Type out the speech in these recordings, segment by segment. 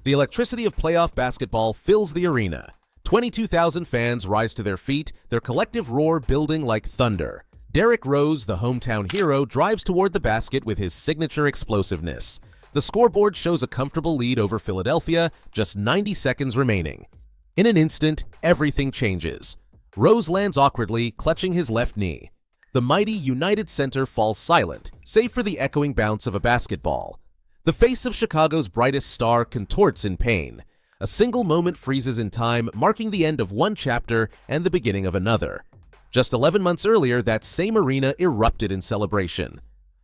The electricity of playoff basketball fills the arena. 22,000 fans rise to their feet, their collective roar building like thunder. Derrick Rose, the hometown hero, drives toward the basket with his signature explosiveness. The scoreboard shows a comfortable lead over Philadelphia, just 90 seconds remaining. In an instant, everything changes. Rose lands awkwardly, clutching his left knee. The mighty United Center falls silent, save for the echoing bounce of a basketball. The face of Chicago's brightest star contorts in pain. A single moment freezes in time, marking the end of one chapter and the beginning of another. Just 11 months earlier, that same arena erupted in celebration.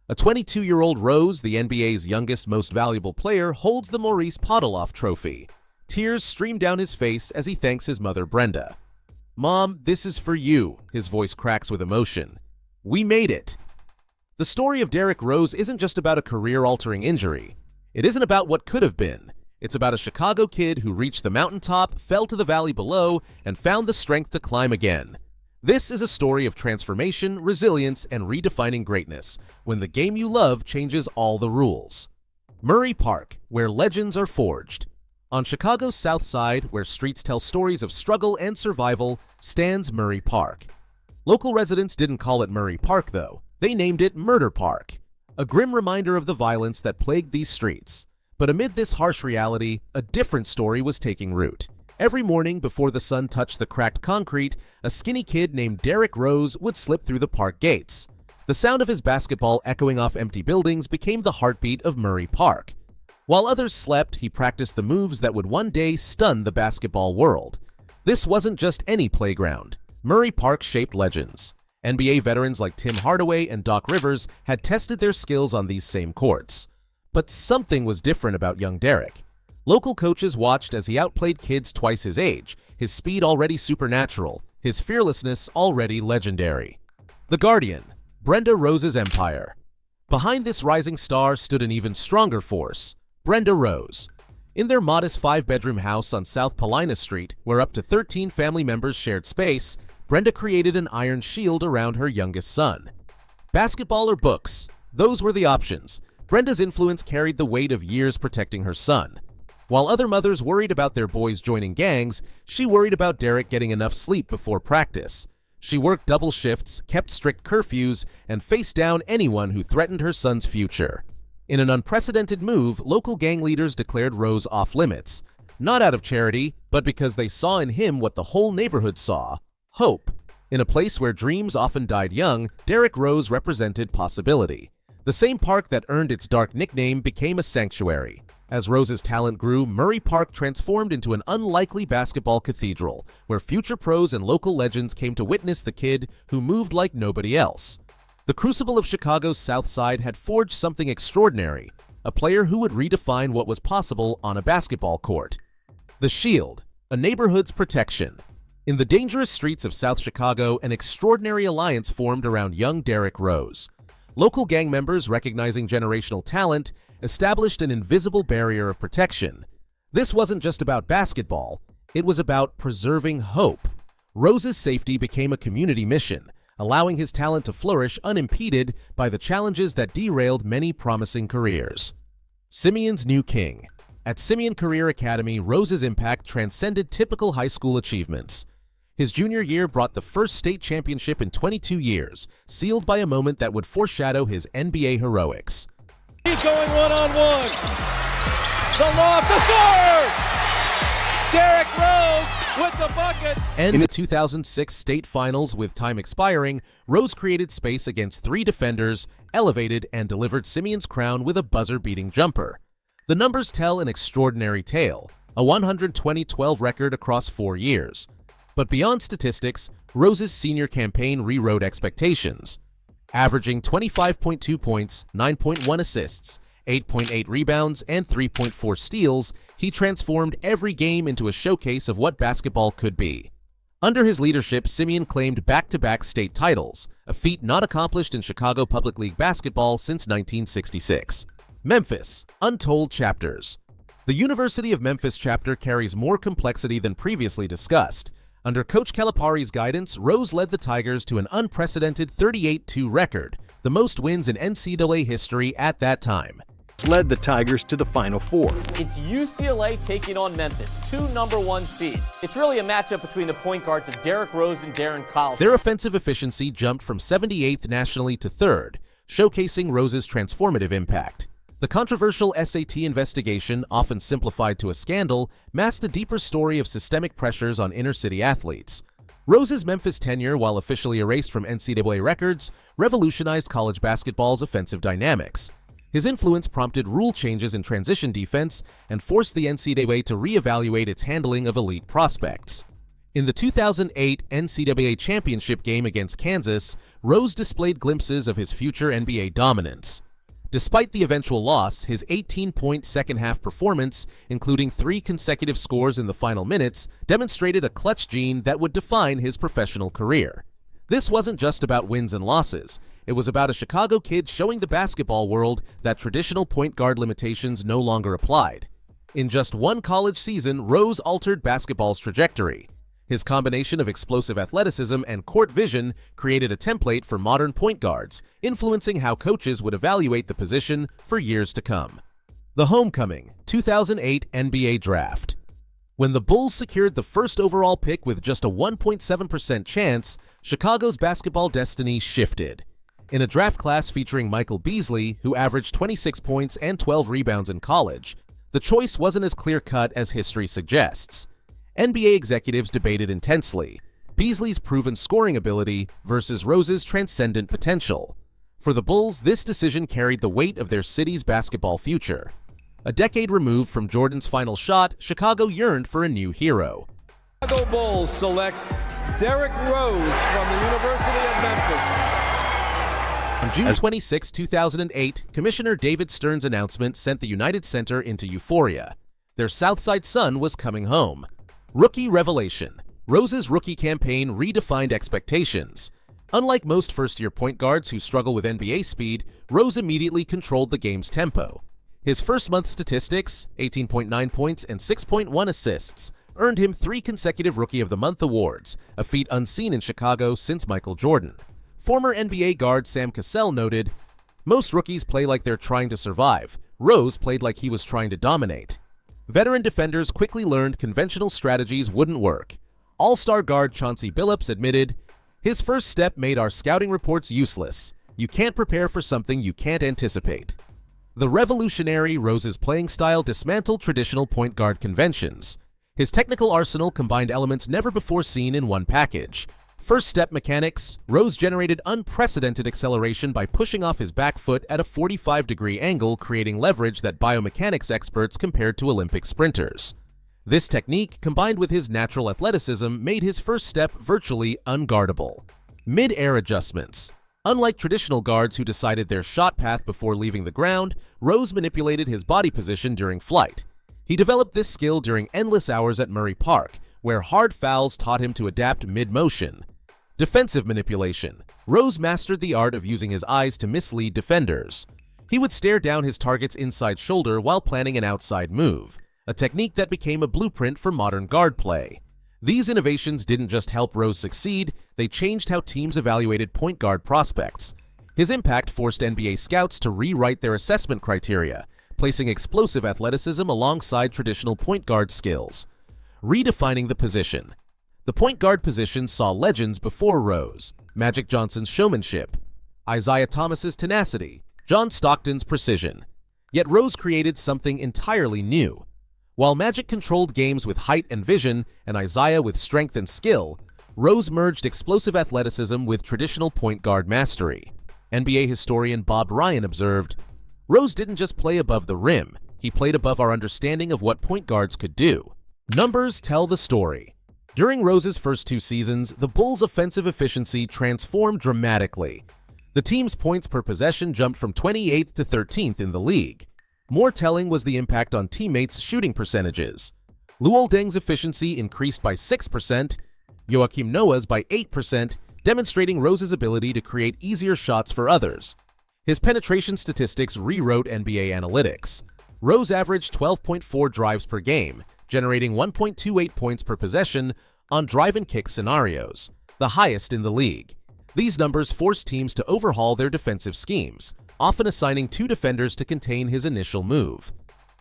A 22-year-old Rose, the NBA's youngest, most valuable player, holds the Maurice Podoloff Trophy. Tears stream down his face as he thanks his mother, Brenda. "Mom, this is for you," his voice cracks with emotion. "We made it." The story of Derrick Rose isn't just about a career-altering injury. It isn't about what could have been. It's about a Chicago kid who reached the mountaintop, fell to the valley below, and found the strength to climb again. This is a story of transformation, resilience, and redefining greatness, when the game you love changes all the rules. Murray Park, where legends are forged. On Chicago's South Side, where streets tell stories of struggle and survival, stands Murray Park. Local residents didn't call it Murray Park, though. They named it Murder Park, a grim reminder of the violence that plagued these streets. But amid this harsh reality, a different story was taking root. Every morning before the sun touched the cracked concrete, a skinny kid named Derrick Rose would slip through the park gates. The sound of his basketball echoing off empty buildings became the heartbeat of Murray Park. While others slept, he practiced the moves that would one day stun the basketball world. This wasn't just any playground. Murray Park shaped legends. NBA veterans like Tim Hardaway and Doc Rivers had tested their skills on these same courts. But something was different about young Derrick. Local coaches watched as he outplayed kids twice his age, his speed already supernatural, his fearlessness already legendary. The Guardian, Brenda Rose's empire. Behind this rising star stood an even stronger force, Brenda Rose. In their modest 5-bedroom house on South Paulina Street, where up to 13 family members shared space, Brenda created an iron shield around her youngest son. Basketball or books? Those were the options. Brenda's influence carried the weight of years protecting her son. While other mothers worried about their boys joining gangs, she worried about Derrick getting enough sleep before practice. She worked double shifts, kept strict curfews, and faced down anyone who threatened her son's future. In an unprecedented move, local gang leaders declared Rose off limits, not out of charity, but because they saw in him what the whole neighborhood saw: hope. In a place where dreams often died young, Derrick Rose represented possibility. The same park that earned its dark nickname became a sanctuary. As Rose's talent grew, Murray Park transformed into an unlikely basketball cathedral, where future pros and local legends came to witness the kid who moved like nobody else. The crucible of Chicago's South Side had forged something extraordinary, a player who would redefine what was possible on a basketball court. The Shield, a neighborhood's protection. In the dangerous streets of South Chicago, an extraordinary alliance formed around young Derrick Rose. Local gang members, recognizing generational talent, established an invisible barrier of protection. This wasn't just about basketball, it was about preserving hope. Rose's safety became a community mission, allowing his talent to flourish unimpeded by the challenges that derailed many promising careers. Simeon's new king. At Simeon Career Academy, Rose's impact transcended typical high school achievements. His junior year brought the first state championship in 22 years, sealed by a moment that would foreshadow his NBA heroics. He's going one-on-one. The loft, the score! Derrick Rose with the bucket. And in the 2006 state finals, with time expiring, Rose created space against 3 defenders, elevated and delivered Simeon's crown with a buzzer-beating jumper. The numbers tell an extraordinary tale, a 120-12 record across 4 years. But beyond statistics, Rose's senior campaign rewrote expectations. Averaging 25.2 points, 9.1 assists, 8.8 rebounds, and 3.4 steals, he transformed every game into a showcase of what basketball could be. Under his leadership, Simeon claimed back-to-back state titles, a feat not accomplished in Chicago Public League basketball since 1966. Memphis, Untold Chapters. The University of Memphis chapter carries more complexity than previously discussed. Under Coach Calipari's guidance, Rose led the Tigers to an unprecedented 38-2 record, the most wins in NCAA history at that time. led the Tigers to the Final Four. It's UCLA taking on Memphis, two #1 seeds. It's really a matchup between the point guards of Derrick Rose and Darren Collison. Their offensive efficiency jumped from 78th nationally to 3rd, showcasing Rose's transformative impact. The controversial SAT investigation, often simplified to a scandal, masked a deeper story of systemic pressures on inner-city athletes. Rose's Memphis tenure, while officially erased from NCAA records, revolutionized college basketball's offensive dynamics. His influence prompted rule changes in transition defense and forced the NCAA to reevaluate its handling of elite prospects. In the 2008 NCAA championship game against Kansas, Rose displayed glimpses of his future NBA dominance. Despite the eventual loss, his 18-point second-half performance, including 3 consecutive scores in the final minutes, demonstrated a clutch gene that would define his professional career. This wasn't just about wins and losses. It was about a Chicago kid showing the basketball world that traditional point guard limitations no longer applied. In just one college season, Rose altered basketball's trajectory. His combination of explosive athleticism and court vision created a template for modern point guards, influencing how coaches would evaluate the position for years to come. The Homecoming 2008 NBA Draft. When the Bulls secured the first overall pick with just a 1.7% chance, Chicago's basketball destiny shifted. In a draft class featuring Michael Beasley, who averaged 26 points and 12 rebounds in college, the choice wasn't as clear-cut as history suggests. NBA executives debated intensely, Beasley's proven scoring ability versus Rose's transcendent potential. For the Bulls, this decision carried the weight of their city's basketball future. A decade removed from Jordan's final shot, Chicago yearned for a new hero. Chicago Bulls select Derrick Rose from the University of Memphis. On June 26, 2008, Commissioner David Stern's announcement sent the United Center into euphoria. Their Southside son was coming home. Rookie revelation. Rose's rookie campaign redefined expectations. Unlike most first-year point guards who struggle with NBA speed, Rose immediately controlled the game's tempo. His first-month statistics, 18.9 points and 6.1 assists, earned him 3 consecutive Rookie of the Month awards, a feat unseen in Chicago since Michael Jordan. Former NBA guard Sam Cassell noted, "Most rookies play like they're trying to survive. Rose played like he was trying to dominate." Veteran defenders quickly learned conventional strategies wouldn't work. All-star guard Chauncey Billups admitted, "His first step made our scouting reports useless. You can't prepare for something you can't anticipate." The revolutionary Rose's playing style dismantled traditional point guard conventions. His technical arsenal combined elements never before seen in one package. First-step mechanics, Rose generated unprecedented acceleration by pushing off his back foot at a 45-degree angle, creating leverage that biomechanics experts compared to Olympic sprinters. This technique, combined with his natural athleticism, made his first step virtually unguardable. Mid-air adjustments. Unlike traditional guards who decided their shot path before leaving the ground, Rose manipulated his body position during flight. He developed this skill during endless hours at Murray Park, where hard fouls taught him to adapt mid-motion. Defensive manipulation. Rose mastered the art of using his eyes to mislead defenders. He would stare down his target's inside shoulder while planning an outside move, a technique that became a blueprint for modern guard play. These innovations didn't just help Rose succeed, they changed how teams evaluated point guard prospects. His impact forced NBA scouts to rewrite their assessment criteria, placing explosive athleticism alongside traditional point guard skills. Redefining the position. The point guard position saw legends before Rose: Magic Johnson's showmanship, Isaiah Thomas's tenacity, John Stockton's precision. Yet Rose created something entirely new. While Magic controlled games with height and vision, and Isaiah with strength and skill, Rose merged explosive athleticism with traditional point guard mastery. NBA historian Bob Ryan observed, "Rose didn't just play above the rim, he played above our understanding of what point guards could do." Numbers tell the story. During Rose's first 2 seasons, the Bulls' offensive efficiency transformed dramatically. The team's points per possession jumped from 28th to 13th in the league. More telling was the impact on teammates' shooting percentages. Luol Deng's efficiency increased by 6%, Joakim Noah's by 8%, demonstrating Rose's ability to create easier shots for others. His penetration statistics rewrote NBA analytics. Rose averaged 12.4 drives per game, generating 1.28 points per possession on drive-and-kick scenarios, the highest in the league. These numbers forced teams to overhaul their defensive schemes. often assigning 2 defenders to contain his initial move.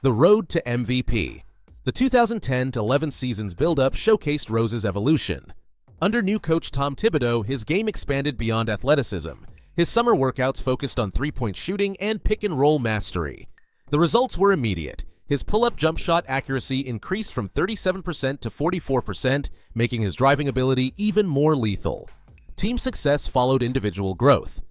The road to MVP. The 2010-11 season's build-up showcased Rose's evolution. Under new coach Tom Thibodeau, his game expanded beyond athleticism. His summer workouts focused on three-point shooting and pick-and-roll mastery. The results were immediate. His pull-up jump shot accuracy increased from 37% to 44%, making his driving ability even more lethal. Team success followed individual growth.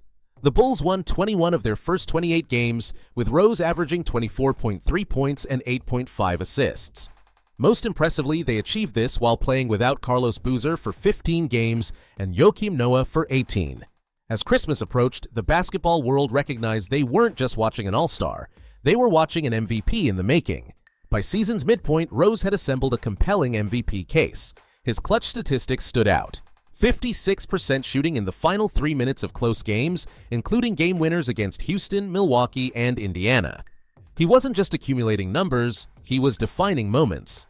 The Bulls won 21 of their first 28 games, with Rose averaging 24.3 points and 8.5 assists. Most impressively, they achieved this while playing without Carlos Boozer for 15 games and Joakim Noah for 18. As Christmas approached, the basketball world recognized they weren't just watching an all-star. They were watching an MVP in the making. By season's midpoint, Rose had assembled a compelling MVP case. His clutch statistics stood out. 56% shooting in the final 3 minutes of close games, including game winners against Houston, Milwaukee, and Indiana. He wasn't just accumulating numbers, he was defining moments.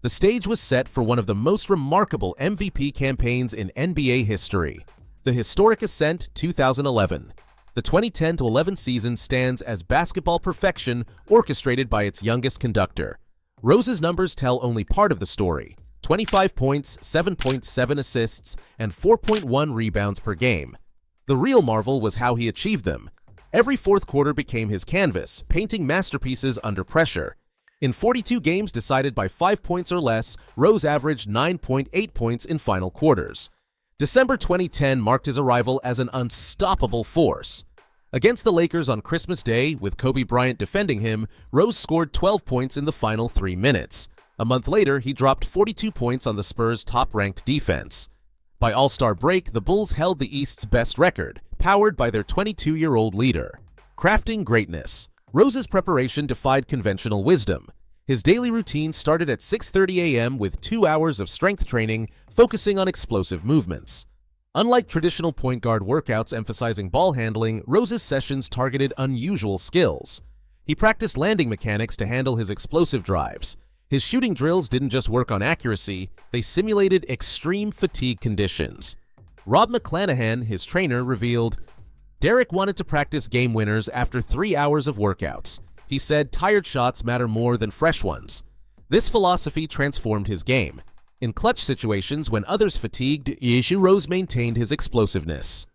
The stage was set for one of the most remarkable MVP campaigns in NBA history. The historic Ascent 2011. The 2010-11 season stands as basketball perfection orchestrated by its youngest conductor. Rose's numbers tell only part of the story. 25 points, 7.7 assists, and 4.1 rebounds per game. The real marvel was how he achieved them. Every fourth quarter became his canvas, painting masterpieces under pressure. In 42 games decided by 5 points or less, Rose averaged 9.8 points in final quarters. December 2010 marked his arrival as an unstoppable force. Against the Lakers on Christmas Day, with Kobe Bryant defending him, Rose scored 12 points in the final 3 minutes. A month later, he dropped 42 points on the Spurs' top-ranked defense. By All-Star break, the Bulls held the East's best record, powered by their 22-year-old leader. Crafting greatness. Rose's preparation defied conventional wisdom. His daily routine started at 6:30 a.m. with 2 hours of strength training, focusing on explosive movements. Unlike traditional point guard workouts emphasizing ball handling, Rose's sessions targeted unusual skills. He practiced landing mechanics to handle his explosive drives. His shooting drills didn't just work on accuracy, they simulated extreme fatigue conditions. Rob McClanahan, his trainer, revealed, "Derrick wanted to practice game winners after 3 hours of workouts. He said tired shots matter more than fresh ones." This philosophy transformed his game. In clutch situations when others fatigued, Rose maintained his explosiveness.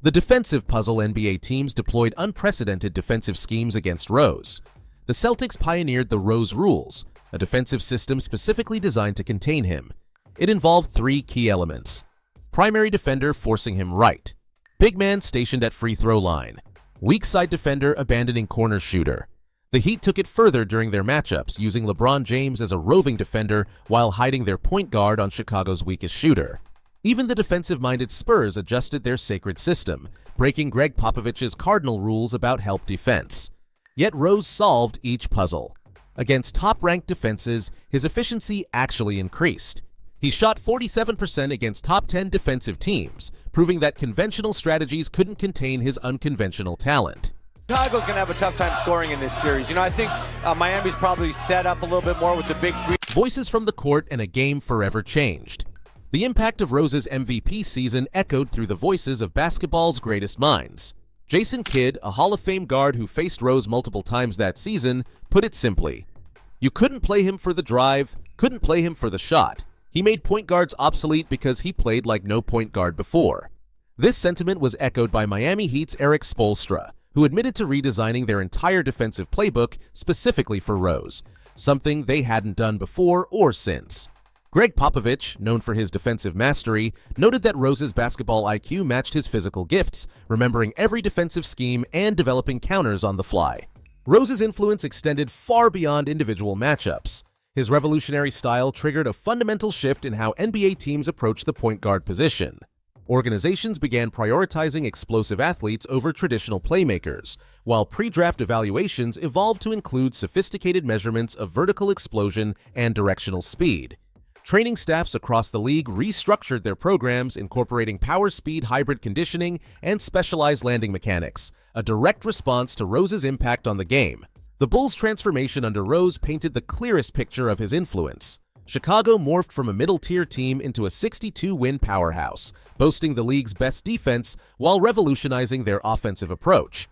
The defensive puzzle. NBA teams deployed unprecedented defensive schemes against Rose. The Celtics pioneered the Rose rules, a defensive system specifically designed to contain him. It involved 3 key elements. Primary defender forcing him right. Big man stationed at free throw line. Weak side defender abandoning corner shooter. The Heat took it further during their matchups, using LeBron James as a roving defender while hiding their point guard on Chicago's weakest shooter. Even the defensive-minded Spurs adjusted their sacred system, breaking Greg Popovich's cardinal rules about help defense. Yet Rose solved each puzzle. Against top-ranked defenses, his efficiency actually increased. He shot 47% against top 10 defensive teams, proving that conventional strategies couldn't contain his unconventional talent. Chicago's going to have a tough time scoring in this series. I think Miami's probably set up a little bit more with the big three. Voices from the court and a game forever changed. The impact of Rose's MVP season echoed through the voices of basketball's greatest minds. Jason Kidd, a Hall of Fame guard who faced Rose multiple times that season, put it simply. You couldn't play him for the drive, couldn't play him for the shot. He made point guards obsolete because he played like no point guard before. This sentiment was echoed by Miami Heat's Eric Spoelstra, who admitted to redesigning their entire defensive playbook specifically for Rose, something they hadn't done before or since. Greg Popovich, known for his defensive mastery, noted that Rose's basketball IQ matched his physical gifts, remembering every defensive scheme and developing counters on the fly. Rose's influence extended far beyond individual matchups. His revolutionary style triggered a fundamental shift in how NBA teams approach the point guard position. Organizations began prioritizing explosive athletes over traditional playmakers, while pre-draft evaluations evolved to include sophisticated measurements of vertical explosion and directional speed. Training staffs across the league restructured their programs, incorporating power-speed hybrid conditioning and specialized landing mechanics, a direct response to Rose's impact on the game. The Bulls' transformation under Rose painted the clearest picture of his influence. Chicago morphed from a middle-tier team into a 62-win powerhouse, boasting the league's best defense while revolutionizing their offensive approach.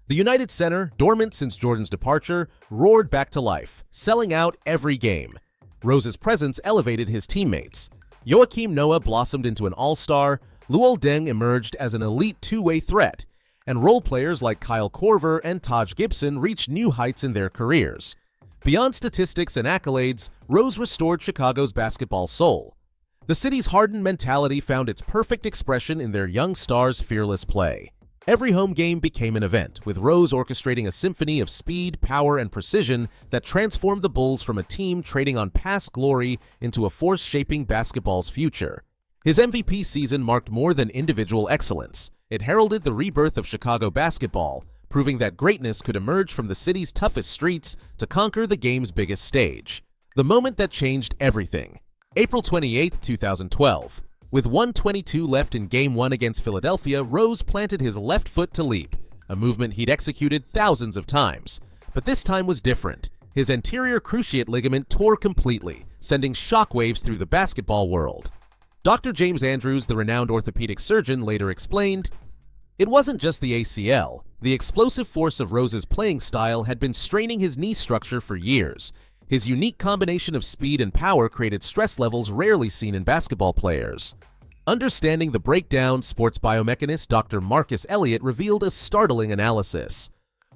The United Center, dormant since Jordan's departure, roared back to life, selling out every game. Rose's presence elevated his teammates. Joakim Noah blossomed into an all-star, Luol Deng emerged as an elite two-way threat, and role players like Kyle Korver and Taj Gibson reached new heights in their careers. Beyond statistics and accolades, Rose restored Chicago's basketball soul. The city's hardened mentality found its perfect expression in their young stars' fearless play. Every home game became an event, with Rose orchestrating a symphony of speed, power, and precision that transformed the Bulls from a team trading on past glory into a force shaping basketball's future. His MVP season marked more than individual excellence. It heralded the rebirth of Chicago basketball, proving that greatness could emerge from the city's toughest streets to conquer the game's biggest stage. The moment that changed everything. April 28, 2012. With 1:22 left in Game 1 against Philadelphia, Rose planted his left foot to leap, a movement he'd executed thousands of times. But this time was different. His anterior cruciate ligament tore completely, sending shockwaves through the basketball world. Dr. James Andrews, the renowned orthopedic surgeon, later explained, "It wasn't just the ACL. The explosive force of Rose's playing style had been straining his knee structure for years. His unique combination of speed and power created stress levels rarely seen in basketball players." Understanding the breakdown, sports biomechanist Dr. Marcus Elliott revealed a startling analysis.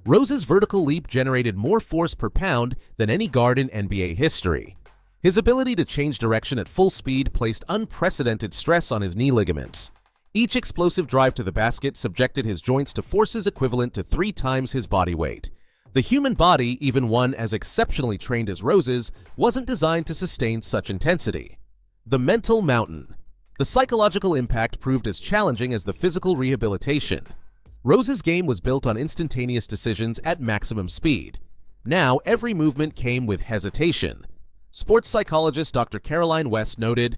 Rose's vertical leap generated more force per pound than any guard in NBA history. His ability to change direction at full speed placed unprecedented stress on his knee ligaments. Each explosive drive to the basket subjected his joints to forces equivalent to 3 times his body weight. The human body, even one as exceptionally trained as Rose's, wasn't designed to sustain such intensity. The mental mountain. The psychological impact proved as challenging as the physical rehabilitation. Rose's game was built on instantaneous decisions at maximum speed. Now, every movement came with hesitation. Sports psychologist Dr. Caroline West noted,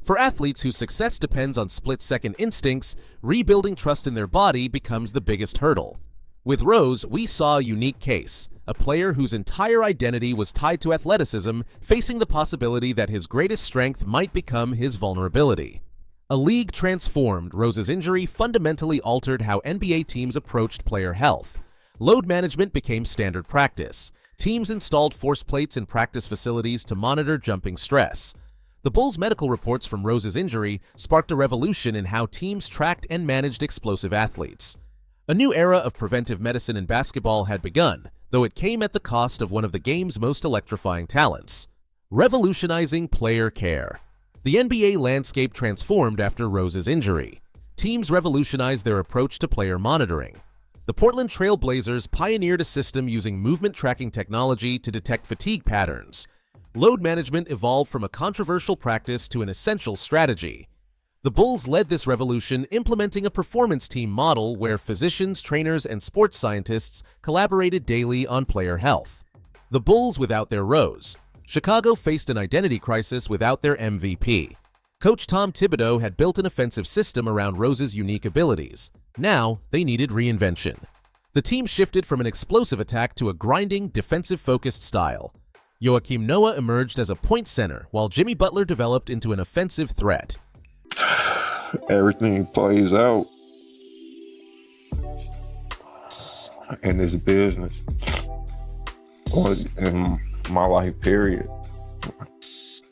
"For athletes whose success depends on split-second instincts, rebuilding trust in their body becomes the biggest hurdle." With Rose, we saw a unique case, a player whose entire identity was tied to athleticism, facing the possibility that his greatest strength might become his vulnerability. A league transformed. Rose's injury fundamentally altered how NBA teams approached player health. Load management became standard practice. Teams installed force plates in practice facilities to monitor jumping stress. The Bulls' medical reports from Rose's injury sparked a revolution in how teams tracked and managed explosive athletes. A new era of preventive medicine in basketball had begun, though it came at the cost of one of the game's most electrifying talents. Revolutionizing player care. The NBA landscape transformed after Rose's injury. Teams revolutionized their approach to player monitoring. The Portland Trail Blazers pioneered a system using movement tracking technology to detect fatigue patterns. Load management evolved from a controversial practice to an essential strategy. The Bulls led this revolution, implementing a performance team model where physicians, trainers, and sports scientists collaborated daily on player health. The Bulls without their Rose. Chicago faced an identity crisis without their MVP. Coach Tom Thibodeau had built an offensive system around Rose's unique abilities. Now, they needed reinvention. The team shifted from an explosive attack to a grinding, defensive-focused style. Joakim Noah emerged as a point center, while Jimmy Butler developed into an offensive threat. Everything plays out in this business, or in my life, period.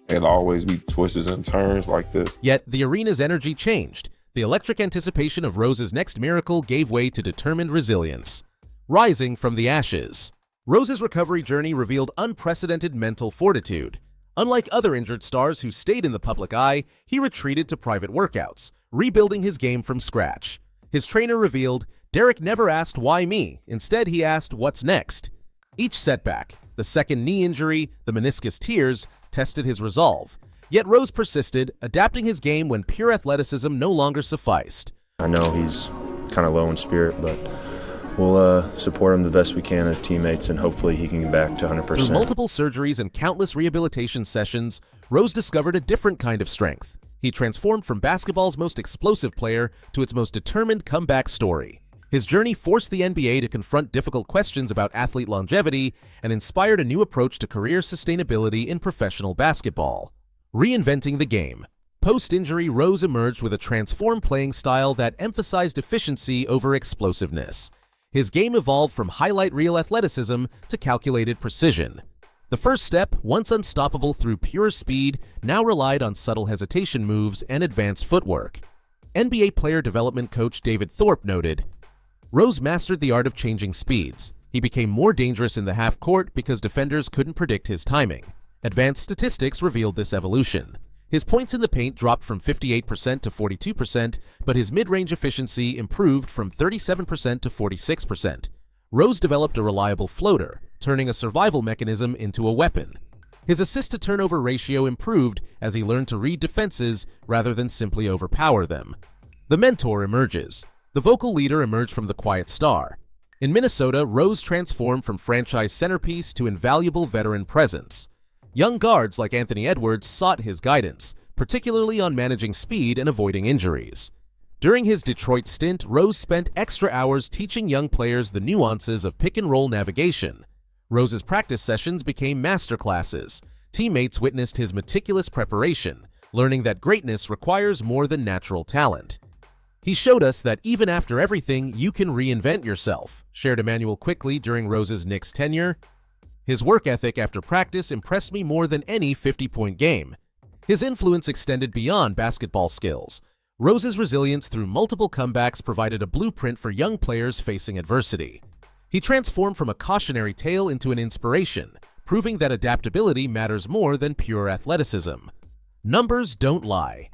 It'll always be twists and turns like this. Yet, the arena's energy changed. The electric anticipation of Rose's next miracle gave way to determined resilience. Rising from the ashes. Rose's recovery journey revealed unprecedented mental fortitude. Unlike other injured stars who stayed in the public eye, he retreated to private workouts, rebuilding his game from scratch. His trainer revealed, "Derrick never asked why me, instead he asked what's next." Each setback, the second knee injury, the meniscus tears, tested his resolve. Yet Rose persisted, adapting his game when pure athleticism no longer sufficed. I know he's kind of low in spirit, but we'll support him the best we can as teammates, and hopefully he can get back to 100%. Through multiple surgeries and countless rehabilitation sessions, Rose discovered a different kind of strength. He transformed from basketball's most explosive player to its most determined comeback story. His journey forced the NBA to confront difficult questions about athlete longevity and inspired a new approach to career sustainability in professional basketball. Reinventing the game. Post-injury, Rose emerged with a transformed playing style that emphasized efficiency over explosiveness. His game evolved from highlight reel athleticism to calculated precision. The first step, once unstoppable through pure speed, now relied on subtle hesitation moves and advanced footwork. NBA player development coach David Thorpe noted, "Rose mastered the art of changing speeds. He became more dangerous in the half court because defenders couldn't predict his timing. Advanced statistics revealed this evolution. His points in the paint dropped from 58% to 42%, but his mid-range efficiency improved from 37% to 46%. Rose developed a reliable floater, turning a survival mechanism into a weapon. His assist-to-turnover ratio improved as he learned to read defenses rather than simply overpower them. The mentor emerges. The vocal leader emerged from the quiet star. In Minnesota, Rose transformed from franchise centerpiece to invaluable veteran presence. Young guards like Anthony Edwards sought his guidance, particularly on managing speed and avoiding injuries. During his Detroit stint, Rose spent extra hours teaching young players the nuances of pick-and-roll navigation. Rose's practice sessions became masterclasses. Teammates witnessed his meticulous preparation, learning that greatness requires more than natural talent. "He showed us that even after everything, you can reinvent yourself," shared Emmanuel Quickley during Rose's Knicks tenure. "His work ethic after practice impressed me more than any 50-point game." His influence extended beyond basketball skills. Rose's resilience through multiple comebacks provided a blueprint for young players facing adversity. He transformed from a cautionary tale into an inspiration, proving that adaptability matters more than pure athleticism. Numbers don't lie.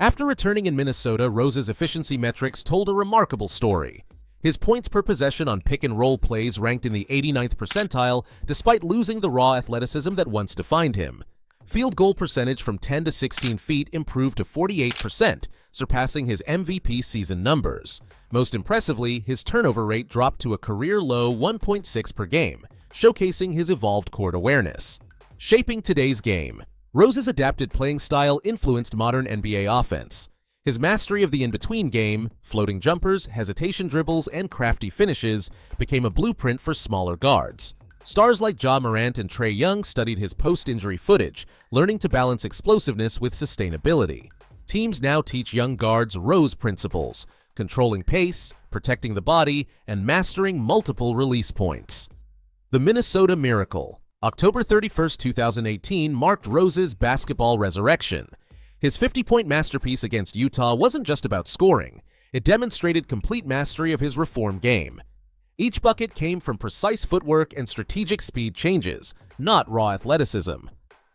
After returning in Minnesota, Rose's efficiency metrics told a remarkable story. His points per possession on pick-and-roll plays ranked in the 89th percentile despite losing the raw athleticism that once defined him. Field goal percentage from 10 to 16 feet improved to 48%, surpassing his MVP season numbers. Most impressively, his turnover rate dropped to a career-low 1.6 per game, showcasing his evolved court awareness. Shaping today's game. Rose's adapted playing style influenced modern NBA offense. His mastery of the in-between game, floating jumpers, hesitation dribbles, and crafty finishes became a blueprint for smaller guards. Stars like Ja Morant and Trae Young studied his post-injury footage, learning to balance explosiveness with sustainability. Teams now teach young guards Rose principles, controlling pace, protecting the body, and mastering multiple release points. The Minnesota Miracle. October 31, 2018 marked Rose's basketball resurrection. His 50-point masterpiece against Utah wasn't just about scoring. It demonstrated complete mastery of his reformed game. Each bucket came from precise footwork and strategic speed changes, not raw athleticism.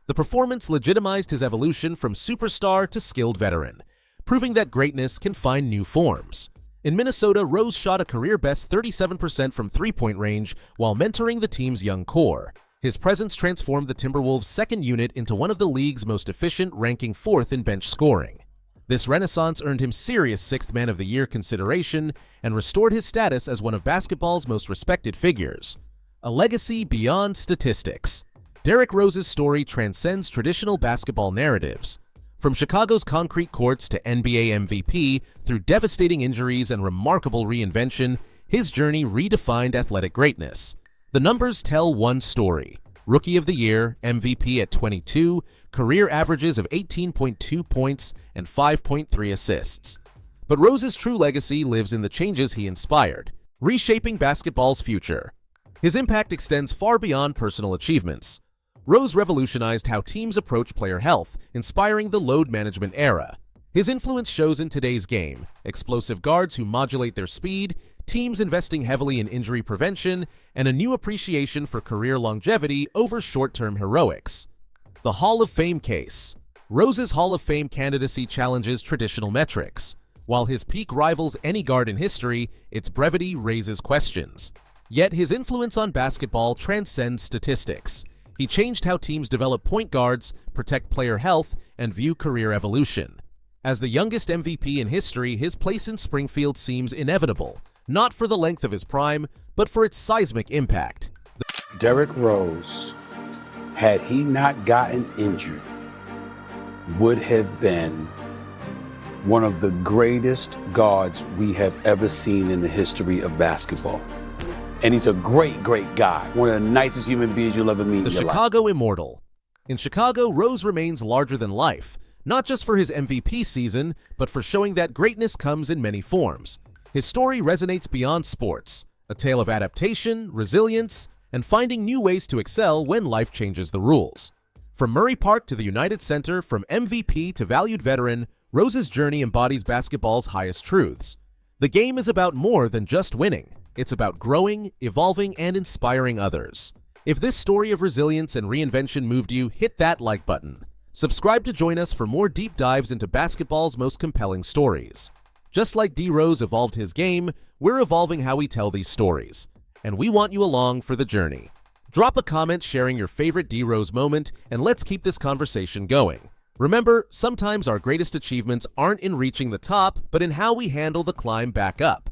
The performance legitimized his evolution from superstar to skilled veteran, proving that greatness can find new forms. In Minnesota, Rose shot a career-best 37% from three-point range while mentoring the team's young core. His presence transformed the Timberwolves' second unit into one of the league's most efficient, ranking 4th in bench scoring. This renaissance earned him serious 6th Man of the Year consideration and restored his status as one of basketball's most respected figures. A legacy beyond statistics. Derrick Rose's story transcends traditional basketball narratives. From Chicago's concrete courts to NBA MVP, through devastating injuries and remarkable reinvention, his journey redefined athletic greatness. The numbers tell one story. Rookie of the Year, MVP at 22, career averages of 18.2 points and 5.3 assists. But Rose's true legacy lives in the changes he inspired, reshaping basketball's future. His impact extends far beyond personal achievements. Rose revolutionized how teams approach player health, inspiring the load management era. His influence shows in today's game: explosive guards who modulate their speed, teams investing heavily in injury prevention, and a new appreciation for career longevity over short-term heroics. The Hall of Fame case. Rose's Hall of Fame candidacy challenges traditional metrics. While his peak rivals any guard in history, its brevity raises questions. Yet his influence on basketball transcends statistics. He changed how teams develop point guards, protect player health, and view career evolution. As the youngest MVP in history, his place in Springfield seems inevitable, not for the length of his prime, but for its seismic impact. Derrick Rose, had he not gotten injured, would have been one of the greatest guards we have ever seen in the history of basketball. And he's a great, great guy. One of the nicest human beings you'll ever meet in The your life. Chicago Immortal. In Chicago, Rose remains larger than life, not just for his MVP season, but for showing that greatness comes in many forms. His story resonates beyond sports. a tale of adaptation, resilience, and finding new ways to excel when life changes the rules. From Murray Park to the United Center, from MVP to valued veteran, Rose's journey embodies basketball's highest truths. The game is about more than just winning. It's about growing, evolving, and inspiring others. If this story of resilience and reinvention moved you, hit that like button. Subscribe to join us for more deep dives into basketball's most compelling stories. Just like D. Rose evolved his game, we're evolving how we tell these stories. And we want you along for the journey. Drop a comment sharing your favorite D. Rose moment, and let's keep this conversation going. Remember, sometimes our greatest achievements aren't in reaching the top, but in how we handle the climb back up.